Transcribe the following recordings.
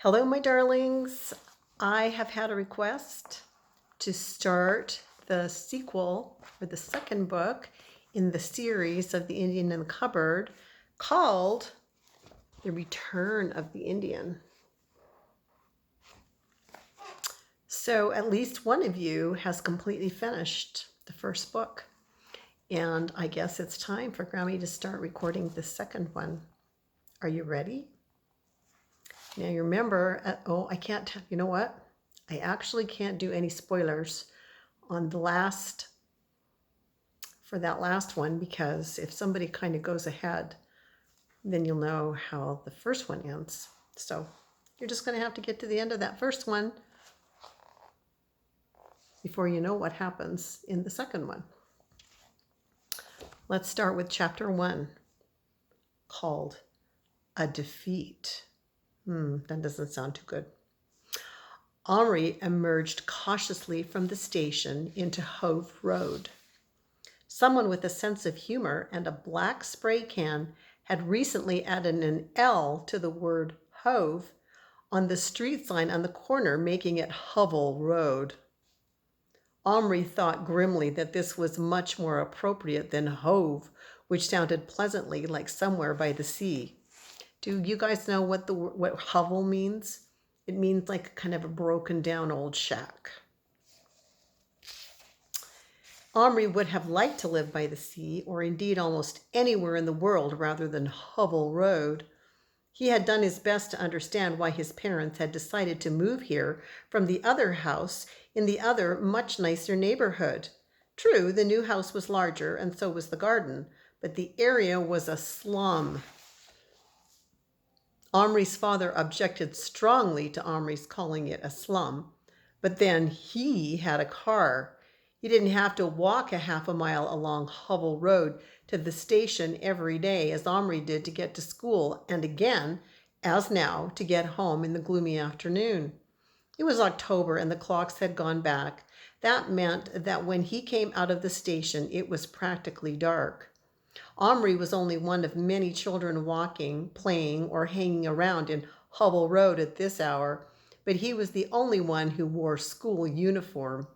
Hello, my darlings. I have had a request to start the sequel or the second book in the series of The Indian in the Cupboard called The Return of the Indian. So at least one of you has completely finished the first book. And I guess it's time for Grammy to start recording the second one. Are you ready? Now you remember, you know what? I actually can't do any spoilers on for that last one, because if somebody kind of goes ahead, then you'll know how the first one ends. So you're just going to have to get to the end of that first one before you know what happens in the second one. Let's start with chapter 1, called A Defeat. That doesn't sound too good. Omri emerged cautiously from the station into Hove Road. Someone with a sense of humor and a black spray can had recently added an L to the word Hove on the street sign on the corner, making it Hovel Road. Omri thought grimly that this was much more appropriate than Hove, which sounded pleasantly like somewhere by the sea. Do you guys know what hovel means? It means like kind of a broken down old shack. Omri would have liked to live by the sea, or indeed almost anywhere in the world rather than Hovel Road. He had done his best to understand why his parents had decided to move here from the other house in the other, much nicer neighborhood. True, the new house was larger, and so was the garden, but the area was a slum. Omri's father objected strongly to Omri's calling it a slum, but then he had a car. He didn't have to walk a half a mile along Hovel Road to the station every day as Omri did to get to school, and again, as now, to get home in the gloomy afternoon. It was October and the clocks had gone back. That meant that when he came out of the station, it was practically dark. Omri was only one of many children walking, playing, or hanging around in Hovel Road at this hour, but he was the only one who wore school uniform.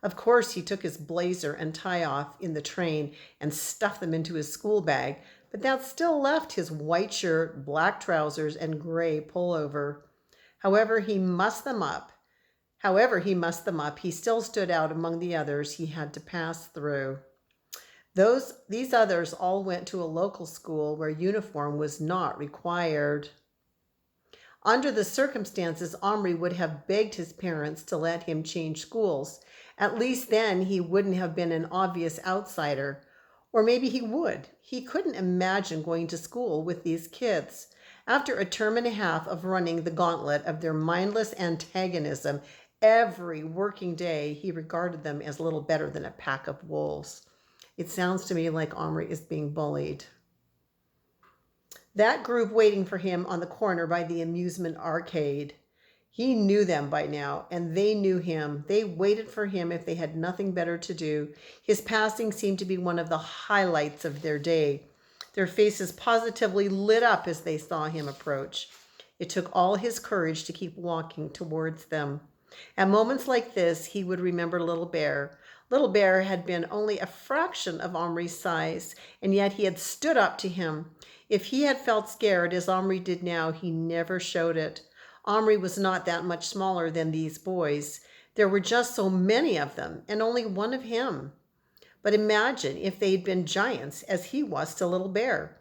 Of course, he took his blazer and tie off in the train and stuffed them into his school bag, but that still left his white shirt, black trousers, and gray pullover. However he mussed them up, he still stood out among the others he had to pass through. These others all went to a local school where uniform was not required. Under the circumstances, Omri would have begged his parents to let him change schools. At least then he wouldn't have been an obvious outsider. Or maybe he would. He couldn't imagine going to school with these kids. After a term and a half of running the gauntlet of their mindless antagonism every working day, he regarded them as little better than a pack of wolves. It sounds to me like Omri is being bullied. That group waiting for him on the corner by the amusement arcade. He knew them by now, and they knew him. They waited for him if they had nothing better to do. His passing seemed to be one of the highlights of their day. Their faces positively lit up as they saw him approach. It took all his courage to keep walking towards them. At moments like this, he would remember Little Bear. Little Bear had been only a fraction of Omri's size, and yet he had stood up to him. If he had felt scared, as Omri did now, he never showed it. Omri was not that much smaller than these boys. There were just so many of them, and only one of him. But imagine if they'd been giants, as he was to Little Bear.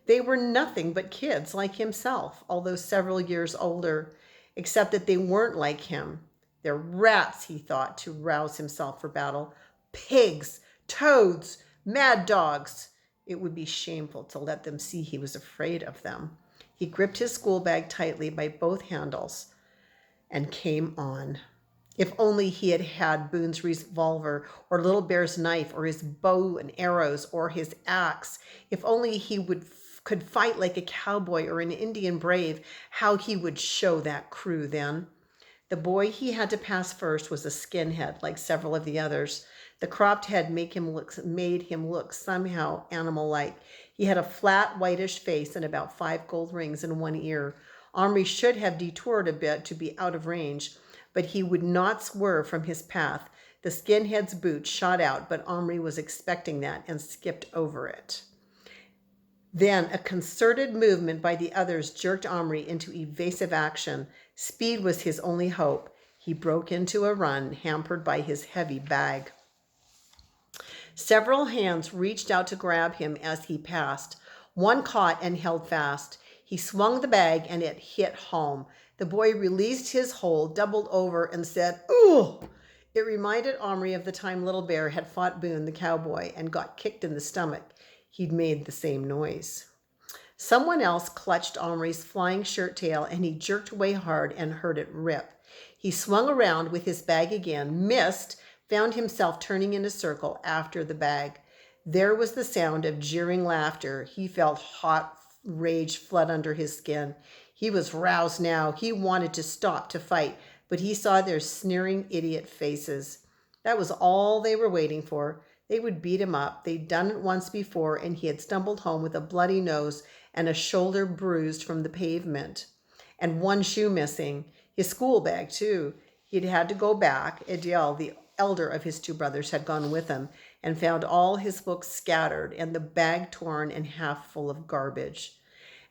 They were nothing but kids like himself, although several years older, except that they weren't like him. They're rats, he thought, to rouse himself for battle. Pigs, toads, mad dogs. It would be shameful to let them see he was afraid of them. He gripped his school bag tightly by both handles and came on. If only he had had Boone's revolver, or Little Bear's knife, or his bow and arrows, or his axe. If only he could fight like a cowboy or an Indian brave, how he would show that crew then. The boy he had to pass first was a skinhead, like several of the others. The cropped head made him look somehow animal-like. He had a flat, whitish face and about 5 gold rings in one ear. Omri should have detoured a bit to be out of range, but he would not swerve from his path. The skinhead's boot shot out, but Omri was expecting that and skipped over it. Then a concerted movement by the others jerked Omri into evasive action. Speed was his only hope. He broke into a run, hampered by his heavy bag. Several hands reached out to grab him as he passed. One caught and held fast. He swung the bag and it hit home. The boy released his hold, doubled over, and said, "Ooh!" It reminded Omri of the time Little Bear had fought Boone the cowboy and got kicked in the stomach. He'd made the same noise. Someone else clutched Omri's flying shirt tail and he jerked away hard and heard it rip. He swung around with his bag again, missed, found himself turning in a circle after the bag. There was the sound of jeering laughter. He felt hot rage flood under his skin. He was roused now. He wanted to stop to fight, but he saw their sneering idiot faces. That was all they were waiting for. They would beat him up. They'd done it once before, and he had stumbled home with a bloody nose and a shoulder bruised from the pavement, and one shoe missing. His school bag, too. He'd had to go back. Adele, the elder of his two brothers, had gone with him and found all his books scattered and the bag torn and half full of garbage.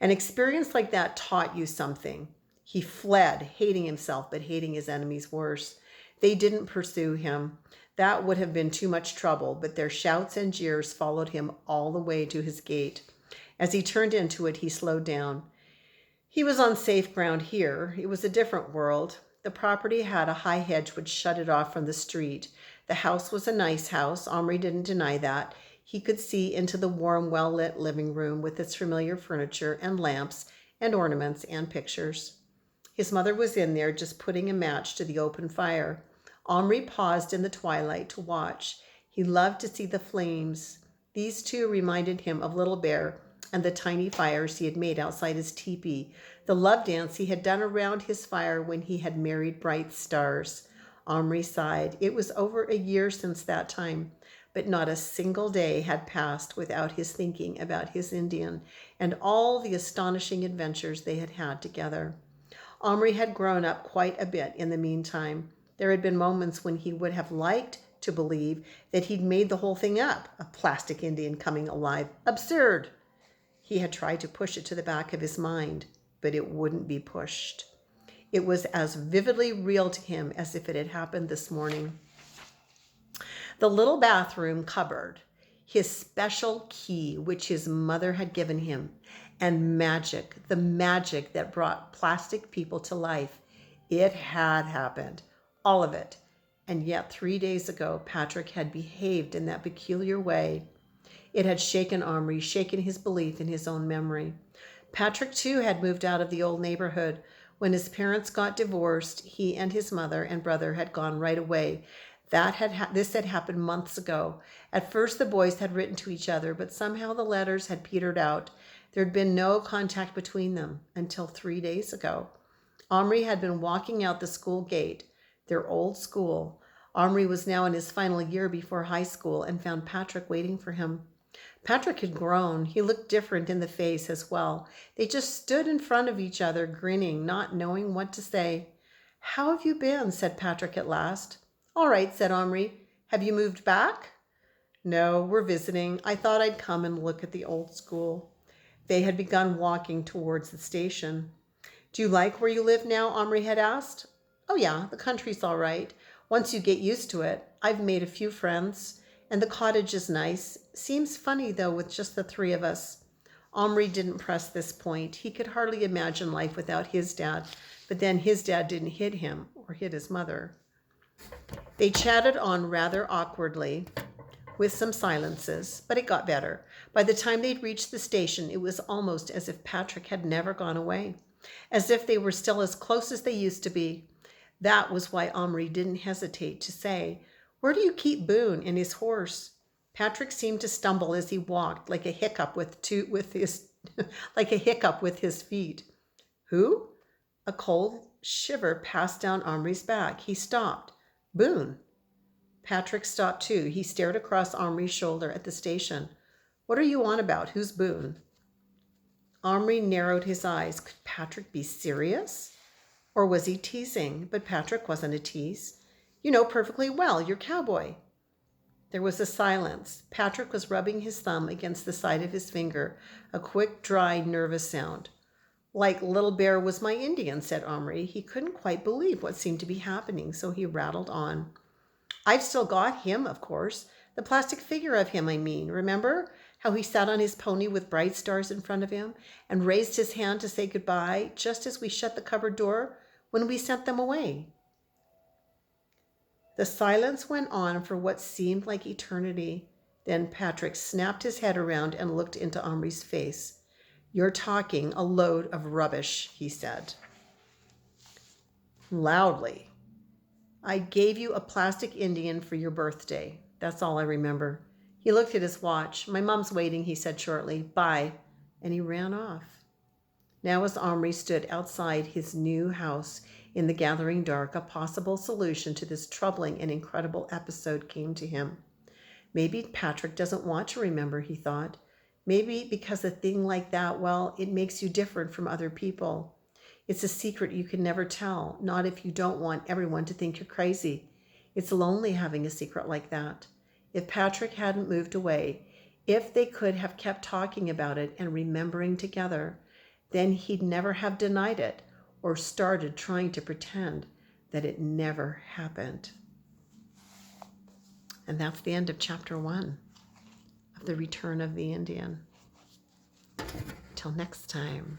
An experience like that taught you something. He fled, hating himself, but hating his enemies worse. They didn't pursue him. That would have been too much trouble, but their shouts and jeers followed him all the way to his gate. As he turned into it, he slowed down. He was on safe ground here. It was a different world. The property had a high hedge which shut it off from the street. The house was a nice house. Omri didn't deny that. He could see into the warm, well-lit living room with its familiar furniture and lamps and ornaments and pictures. His mother was in there just putting a match to the open fire. Omri paused in the twilight to watch. He loved to see the flames. These two reminded him of Little Bear and the tiny fires he had made outside his teepee, the love dance he had done around his fire when he had married Bright Stars. Omri sighed. It was over a year since that time, but not a single day had passed without his thinking about his Indian and all the astonishing adventures they had had together. Omri had grown up quite a bit in the meantime. There had been moments when he would have liked to believe that he'd made the whole thing up, a plastic Indian coming alive. Absurd! He had tried to push it to the back of his mind, but it wouldn't be pushed. It was as vividly real to him as if it had happened this morning. The little bathroom cupboard, his special key which his mother had given him, and magic, the magic that brought plastic people to life. It had happened. All of it. And yet 3 days ago, Patrick had behaved in that peculiar way. It had shaken Omri, shaken his belief in his own memory. Patrick, too, had moved out of the old neighborhood. When his parents got divorced, he and his mother and brother had gone right away. This had happened months ago. At first, the boys had written to each other, but somehow the letters had petered out. There had been no contact between them until 3 days ago. Omri had been walking out the school gate, their old school. Omri was now in his final year before high school and found Patrick waiting for him. Patrick had grown. He looked different in the face as well. They just stood in front of each other, grinning, not knowing what to say. "How have you been?" said Patrick at last. "All right," said Omri. "Have you moved back?" "No, we're visiting. I thought I'd come and look at the old school." They had begun walking towards the station. "Do you like where you live now?" Omri had asked. "Oh yeah, the country's all right. Once you get used to it. I've made a few friends, and the cottage is nice. Seems funny, though, with just the three of us." Omri didn't press this point. He could hardly imagine life without his dad, but then his dad didn't hit him or hit his mother. They chatted on rather awkwardly, with some silences, but it got better. By the time they'd reached the station, it was almost as if Patrick had never gone away, as if they were still as close as they used to be. That was why Omri didn't hesitate to say, "Where do you keep Boone and his horse?" Patrick seemed to stumble as he walked, like a hiccup with his feet. "Who?" A cold shiver passed down Omri's back. He stopped. "Boone." Patrick stopped too. He stared across Omri's shoulder at the station. "What are you on about? Who's Boone?" Omri narrowed his eyes. Could Patrick be serious? Or was he teasing? But Patrick wasn't a tease. You know perfectly well, you're cowboy. There was a silence. Patrick was rubbing his thumb against the side of his finger, a quick, dry, nervous sound. Like Little Bear was my Indian, said Omri. He couldn't quite believe what seemed to be happening, so he rattled on. I've still got him, of course. The plastic figure of him, I mean. Remember how he sat on his pony with bright stars in front of him and raised his hand to say goodbye just as we shut the cupboard door when we sent them away? The silence went on for what seemed like eternity. Then Patrick snapped his head around and looked into Omri's face. You're talking a load of rubbish, he said. Loudly. I gave you a plastic Indian for your birthday. That's all I remember. He looked at his watch. My mom's waiting, he said shortly. Bye. And he ran off. Now as Omri stood outside his new house in the gathering dark, a possible solution to this troubling and incredible episode came to him. Maybe Patrick doesn't want to remember, he thought. Maybe because a thing like that, well, it makes you different from other people. It's a secret you can never tell, not if you don't want everyone to think you're crazy. It's lonely having a secret like that. If Patrick hadn't moved away, if they could have kept talking about it and remembering together, then he'd never have denied it or started trying to pretend that it never happened. And that's the end of chapter 1 of The Return of the Indian. Till next time.